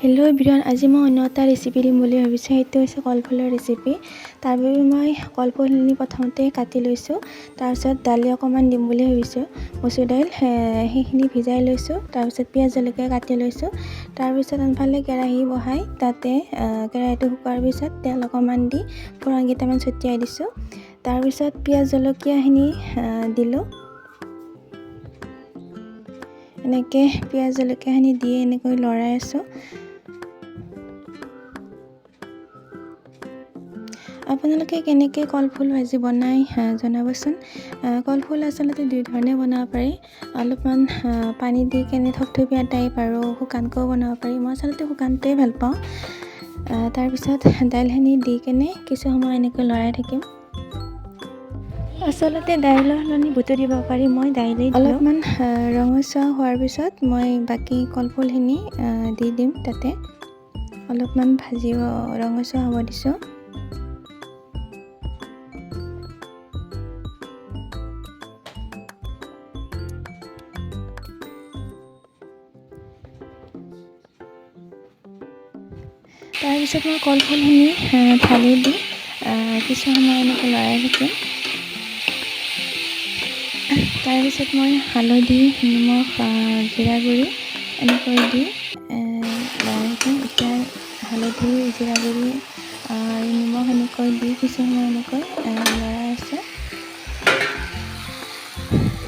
Hello' everyone, আজি মই অন্য এটা ৰেচিপি দিম বুলি ভাবিছোঁ। সেইটো হৈছে কলফুলৰ ৰেচিপি। তাৰ বাবে মই কলফুলখিনি প্ৰথমতে কাটি লৈছোঁ। তাৰপিছত দালি অকণমান দিম বুলি ভাবিছোঁ, মচুৰ দাইল সেইখিনি ভিজাই লৈছোঁ। তাৰপিছত পিঁয়াজ জলকীয়া কাটি লৈছোঁ। তাৰপিছত আনফালে কেৰাহী বহাই তাতে কেৰাহীটো শুকোৱাৰ পিছত তেল অকণমান দি ফোৰণ কেইটামান ছটিয়াই দিছোঁ। তাৰপিছত পিঁয়াজ জলকীয়াখিনি দিলোঁ। এনেকৈ পিঁয়াজ জলকীয়াখিনি দি এনেকৈ লৰাই আছোঁ। আপোনালোকে কেনেকৈ কলফুল ভাজি বনাই জনাবচোন। কলফুল আচলতে দুই ধৰণে বনাব পাৰি। অলপমান পানী দি কেনে থপথপীয়া টাইপ আৰু শুকানকৈও বনাব পাৰি। মই আচলতে শুকানটোৱে ভাল পাওঁ। তাৰপিছত দাইলখিনি দি কেনে কিছু সময় এনেকৈ লৰাই থাকিম। আচলতে দাইলৰ সলনি বুটো দিব পাৰি। মই দাইলেই অলপমান ৰঙচুৱা হোৱাৰ পিছত মই বাকী কলফুলখিনি দি দিম। তাতে অলপমান ভাজিব ৰঙচুৱা হ'ব দিছোঁ। তাৰপিছত মই কলফুলখিনি ঢালি দি কিছু সময় এনেকৈ লৰাই থাকিম। তাৰপিছত মই হালধি, নিমখ, জিৰা গুড়ি এনেকৈ দি লৰাই থাকিম। এতিয়া হালধি, জিৰা গুড়ি আৰু নিমখ এনেকৈ দি কিছু সময় এনেকৈ লৰাই আছোঁ।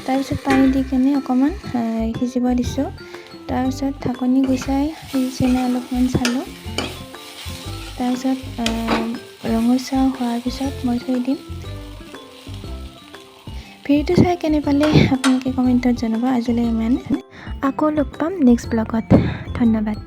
তাৰপিছত পানী দি কেনে অকণমান সিজিব দিছোঁ। তাৰপিছত ঢাকনি গুচাই সিজিছেনে অলপমান চালোঁ। তাৰপিছত ৰঙচুৱা হোৱাৰ পিছত মই থৈ দিম। ভিডিঅ'টো চাই কেনে পালে আপোনালোকে কমেণ্টত জনাব। আজিলৈ ইমান। আকৌ লগ পাম নেক্সট ব্লগত। ধন্যবাদ।